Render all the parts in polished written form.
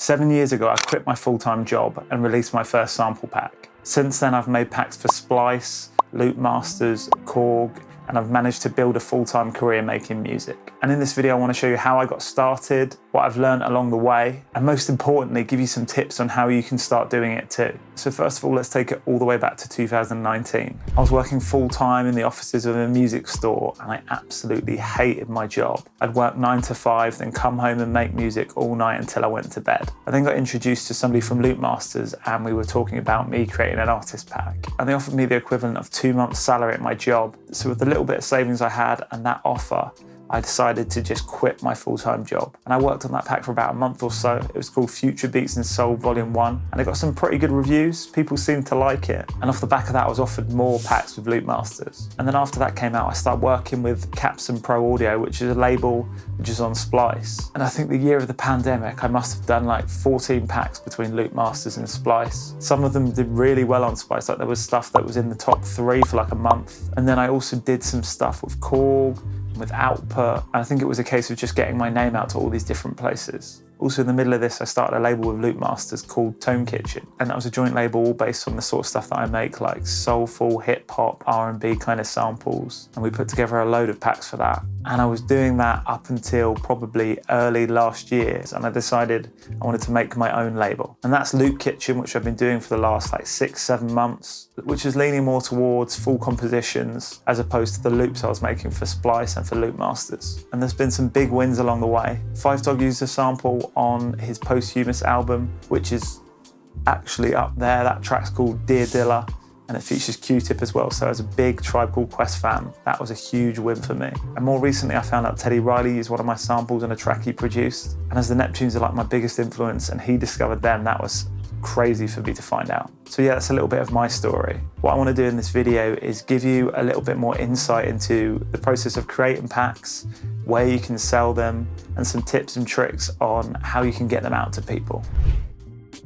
7 years ago, I quit my full-time job and released my first sample pack. Since then, I've made packs for Splice, Loop Masters, Korg, and I've managed to build a full-time career making music. And in this video, I want to show you how I got started, what I've learned along the way, and most importantly, give you some tips on how you can start doing it too. So first of all, let's take it all the way back to 2019. I was working full-time in the offices of a music store, and I absolutely hated my job. I'd work 9 to 5, then come home and make music all night until I went to bed. I then got introduced to somebody from Loop Masters, and we were talking about me creating an artist pack. And they offered me the equivalent of 2 months' salary at my job. So with the little bit of savings I had and that offer, I decided to just quit my full-time job. And I worked on that pack for about a month or so. It was called Future Beats and Soul Volume 1. And it got some pretty good reviews. People seemed to like it. And off the back of that, I was offered more packs with Loop Masters. And then after that came out, I started working with Capson Pro Audio, which is a label which is on Splice. And I think the year of the pandemic, I must have done like 14 packs between Loop Masters and Splice. Some of them did really well on Splice. Like there was stuff that was in the top 3 for like a month. And then I also did some stuff with Korg, with Output, and I think it was a case of just getting my name out to all these different places. Also in the middle of this, I started a label with Loop Masters called Tone Kitchen, and that was a joint label all based on the sort of stuff that I make, like soulful, hip hop, R&B kind of samples, and we put together a load of packs for that. And I was doing that up until probably early last year, and I decided I wanted to make my own label. And that's Loop Kitchen, which I've been doing for the last like 6-7 months, which is leaning more towards full compositions as opposed to the loops I was making for Splice and for Loop Masters. And there's been some big wins along the way. Five Dog used a sample on his posthumous album, which is actually up there. That track's called Dear Dilla, and it features Q-Tip as well. So as a big Tribe Called Quest fan, that was a huge win for me. And more recently, I found out Teddy Riley used one of my samples on a track he produced. And as the Neptunes are like my biggest influence, and he discovered them, that was crazy for me to find out. So yeah, that's a little bit of my story. What I want to do in this video is give you a little bit more insight into the process of creating packs, where you can sell them, and some tips and tricks on how you can get them out to people.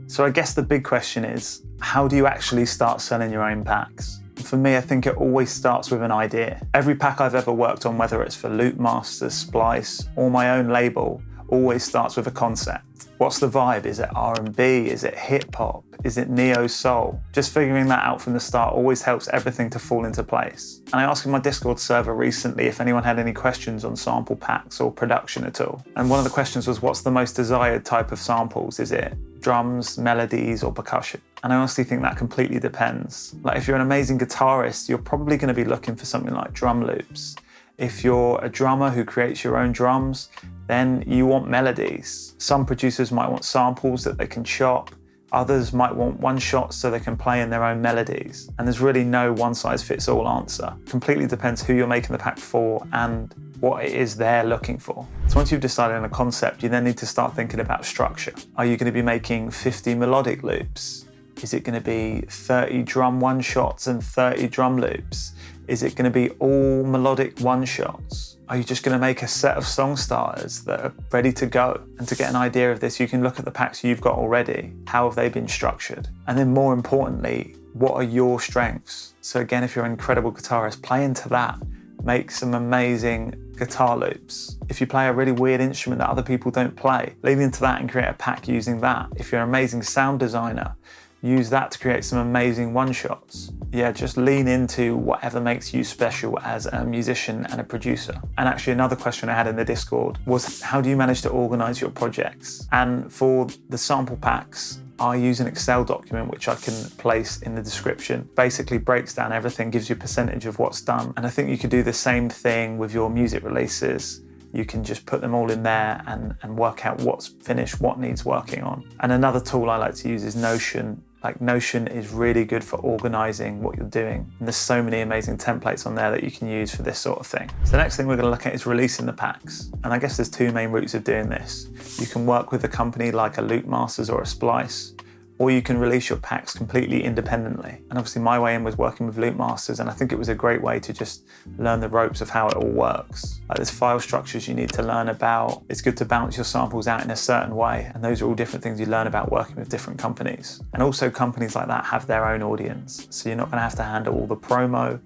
So I guess the big question is, how do you actually start selling your own packs? For me, I think it always starts with an idea. Every pack I've ever worked on, whether it's for Loop Masters, Splice, or my own label, always starts with a concept. What's the vibe? Is it R&B? Is it hip hop? Is it neo soul? Just figuring that out from the start always helps everything to fall into place. And I asked in my Discord server recently if anyone had any questions on sample packs or production at all. And one of the questions was, what's the most desired type of samples? Is it drums, melodies, or percussion? And I honestly think that completely depends. Like if you're an amazing guitarist, you're probably going to be looking for something like drum loops. If you're a drummer who creates your own drums, then you want melodies. Some producers might want samples that they can chop. Others might want one shot so they can play in their own melodies. And there's really no one size fits all answer. Completely depends who you're making the pack for and what it is they're looking for. So once you've decided on a concept, you then need to start thinking about structure. Are you going to be making 50 melodic loops? Is it going to be 30 drum one shots and 30 drum loops? Is it going to be all melodic one shots? Are you just going to make a set of song starters that are ready to go? And to get an idea of this, you can look at the packs you've got already. How have they been structured? And then more importantly, what are your strengths? So again, if you're an incredible guitarist, play into that. Make some amazing guitar loops. If you play a really weird instrument that other people don't play, lean into that and create a pack using that. If you're an amazing sound designer, use that to create some amazing one-shots. Yeah, just lean into whatever makes you special as a musician and a producer. And actually another question I had in the Discord was, how do you manage to organize your projects? And for the sample packs, I use an Excel document which I can place in the description. Basically breaks down everything, gives you a percentage of what's done. And I think you could do the same thing with your music releases. You can just put them all in there and work out what's finished, what needs working on. And another tool I like to use is Notion. Like Notion is really good for organizing what you're doing. And there's so many amazing templates on there that you can use for this sort of thing. So the next thing we're going to look at is releasing the packs. And I guess there's 2 main routes of doing this. You can work with a company like a Loop Masters or a Splice, or you can release your packs completely independently. And obviously my way in was working with Loop Masters, and I think it was a great way to just learn the ropes of how it all works. Like there's file structures you need to learn about. It's good to bounce your samples out in a certain way, and those are all different things you learn about working with different companies. And also companies like that have their own audience, so you're not gonna have to handle all the promo.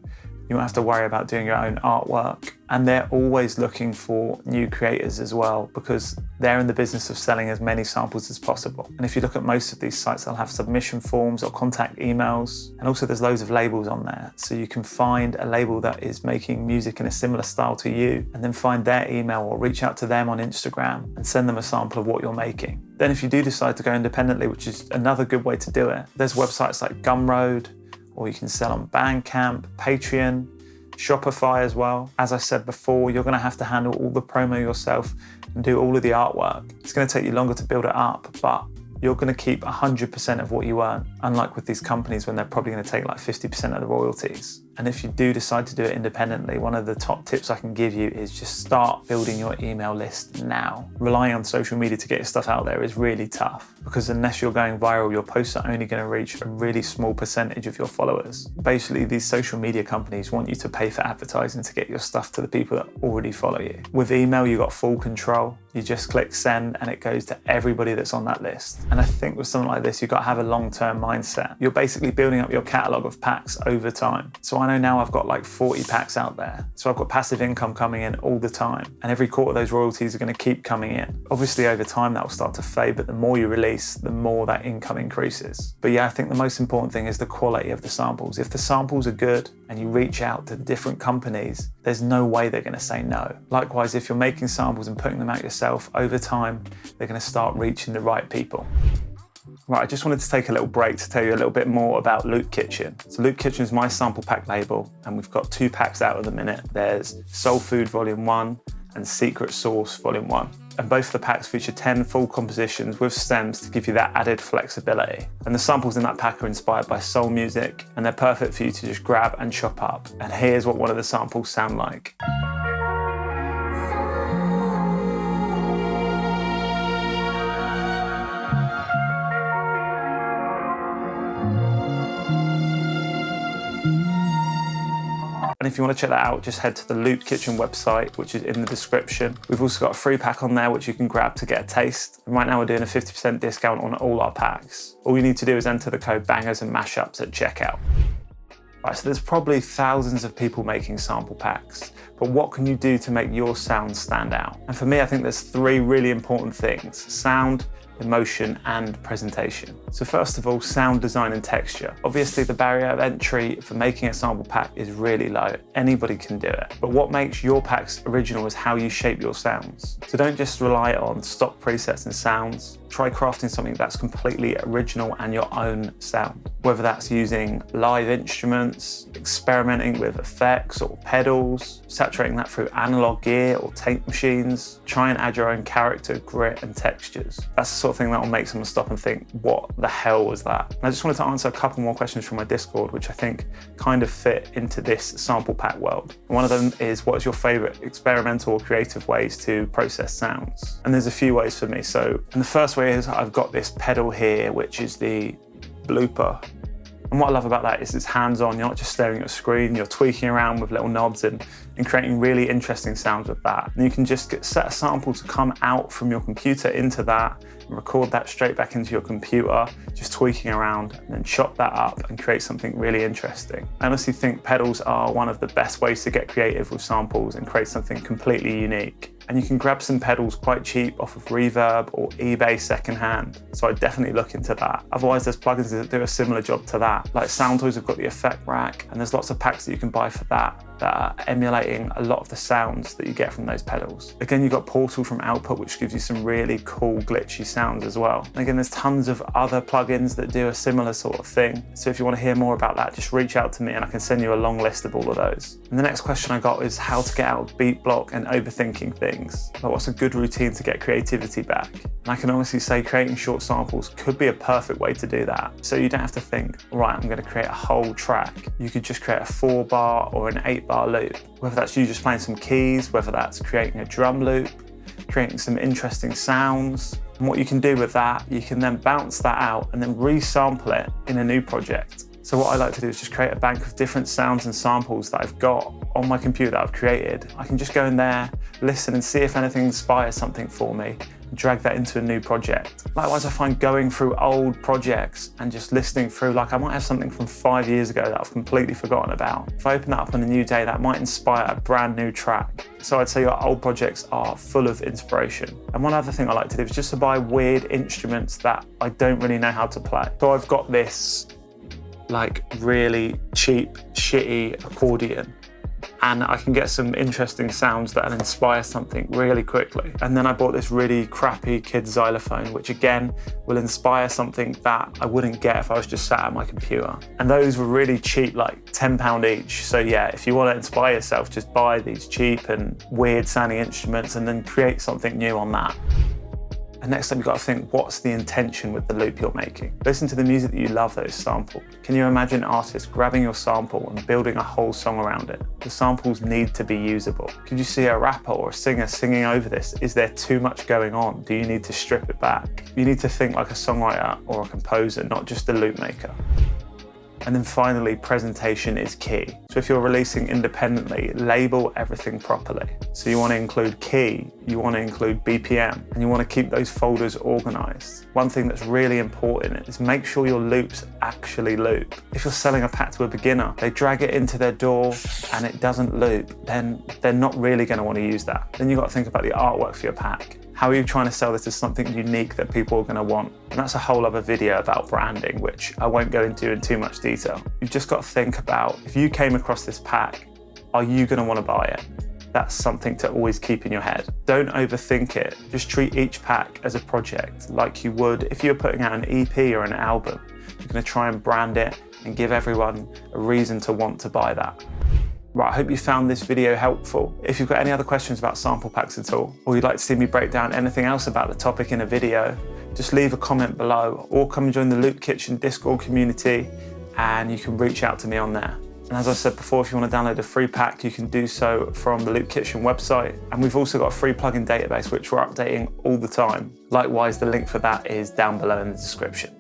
You won't have to worry about doing your own artwork. And they're always looking for new creators as well, because they're in the business of selling as many samples as possible. And if you look at most of these sites, they'll have submission forms or contact emails. And also there's loads of labels on there. So you can find a label that is making music in a similar style to you, and then find their email or reach out to them on Instagram and send them a sample of what you're making. Then if you do decide to go independently, which is another good way to do it, there's websites like Gumroad, or you can sell on Bandcamp, Patreon, Shopify as well. As I said before, you're gonna have to handle all the promo yourself and do all of the artwork. It's gonna take you longer to build it up, but you're gonna keep 100% of what you earn, unlike with these companies when they're probably gonna take like 50% of the royalties. And if you do decide to do it independently, one of the top tips I can give you is just start building your email list now. Relying on social media to get your stuff out there is really tough, because unless you're going viral, your posts are only going to reach a really small percentage of your followers. Basically, these social media companies want you to pay for advertising to get your stuff to the people that already follow you. With email, you've got full control. You just click send and it goes to everybody that's on that list. And I think with something like this, you've got to have a long-term mindset. You're basically building up your catalog of packs over time. So I know now I've got like 40 packs out there. So I've got passive income coming in all the time. And every quarter those royalties are going to keep coming in. Obviously over time that will start to fade, but the more you release, the more that income increases. But yeah, I think the most important thing is the quality of the samples. If the samples are good and you reach out to different companies, there's no way they're going to say no. Likewise, if you're making samples and putting them out yourself, over time, they're going to start reaching the right people. Right, I just wanted to take a little break to tell you a little bit more about Loop Kitchen. So Loop Kitchen is my sample pack label, and we've got 2 packs out at the minute. There's Soul Food Volume 1 and Secret Sauce Volume 1. And both the packs feature 10 full compositions with stems to give you that added flexibility. And the samples in that pack are inspired by soul music, and they're perfect for you to just grab and chop up. And here's what one of the samples sound like. And if you want to check that out, just head to the Loop Kitchen website, which is in the description. We've also got a free pack on there, which you can grab to get a taste. And right now we're doing a 50% discount on all our packs. All you need to do is enter the code bangers and mashups at checkout. Right, so there's probably thousands of people making sample packs, but what can you do to make your sound stand out? And for me, I think there's 3 really important things: sound, emotion, and presentation. So first of all, sound design and texture. Obviously the barrier of entry for making a sample pack is really low. Anybody can do it. But what makes your packs original is how you shape your sounds. So don't just rely on stock presets and sounds. Try crafting something that's completely original and your own sound. Whether that's using live instruments, experimenting with effects or pedals, saturating that through analog gear or tape machines. Try and add your own character, grit, and textures. That's the sort of thing that will make someone stop and think, what the hell was that? And I just wanted to answer a couple more questions from my Discord, which I think kind of fit into this sample pack world. One of them is, what is your favorite experimental or creative ways to process sounds? And there's a few ways for me. So, and the first way is I've got this pedal here, which is the blooper. And what I love about that is it's hands-on. You're not just staring at a screen, you're tweaking around with little knobs and creating really interesting sounds with that. And you can just set a sample to come out from your computer into that and record that straight back into your computer, just tweaking around, and then chop that up and create something really interesting. I honestly think pedals are one of the best ways to get creative with samples and create something completely unique. And you can grab some pedals quite cheap off of Reverb or eBay secondhand. So I'd definitely look into that. Otherwise, there's plugins that do a similar job to that. Like Soundtoys have got the Effect Rack, and there's lots of packs that you can buy for that are emulating a lot of the sounds that you get from those pedals. Again, you've got Portal from Output, which gives you some really cool glitchy sounds as well. And again, there's tons of other plugins that do a similar sort of thing. So if you want to hear more about that, just reach out to me and I can send you a long list of all of those. And the next question I got is how to get out of beat block and overthinking things. Like, what's a good routine to get creativity back? And I can honestly say creating short samples could be a perfect way to do that. So you don't have to think, right, I'm going to create a whole track. You could just create a 4-bar or an 8-bar loop. Whether that's you just playing some keys, whether that's creating a drum loop, creating some interesting sounds. And what you can do with that, you can then bounce that out and then resample it in a new project. So what I like to do is just create a bank of different sounds and samples that I've got on my computer that I've created. I can just go in there, listen and see if anything inspires something for me, and drag that into a new project. Likewise, I find going through old projects and just listening through, like I might have something from 5 years ago that I've completely forgotten about. If I open that up on a new day, that might inspire a brand new track. So I'd say your old projects are full of inspiration. And one other thing I like to do is just to buy weird instruments that I don't really know how to play. So I've got this like really cheap, shitty accordion, and I can get some interesting sounds that'll inspire something really quickly. And then I bought this really crappy kid's xylophone, which again will inspire something that I wouldn't get if I was just sat at my computer. And those were really cheap, like £10 each. So yeah, if you want to inspire yourself, just buy these cheap and weird sounding instruments and then create something new on that. And next up, you've got to think, what's the intention with the loop you're making? Listen to the music that you love that is sampled. Can you imagine artists grabbing your sample and building a whole song around it? The samples need to be usable. Could you see a rapper or a singer singing over this? Is there too much going on? Do you need to strip it back? You need to think like a songwriter or a composer, not just a loop maker. And then finally, presentation is key. So if you're releasing independently, label everything properly. So you want to include key, you want to include BPM, and you want to keep those folders organized. One thing that's really important is make sure your loops actually loop. If you're selling a pack to a beginner, they drag it into their DAW and it doesn't loop, then they're not really going to want to use that. Then you've got to think about the artwork for your pack. How are you trying to sell this as something unique that people are going to want? And that's a whole other video about branding, which I won't go into in too much detail. You've just got to think about, if you came across this pack, are you going to want to buy it? That's something to always keep in your head. Don't overthink it. Just treat each pack as a project, like you would if you're putting out an EP or an album. You're going to try and brand it and give everyone a reason to want to buy that. Right, I hope you found this video helpful. If you've got any other questions about sample packs at all, or you'd like to see me break down anything else about the topic in a video, just leave a comment below or come and join the Loop Kitchen Discord community and you can reach out to me on there. And as I said before, if you want to download a free pack, you can do so from the Loop Kitchen website. And we've also got a free plugin database, which we're updating all the time. Likewise, the link for that is down below in the description.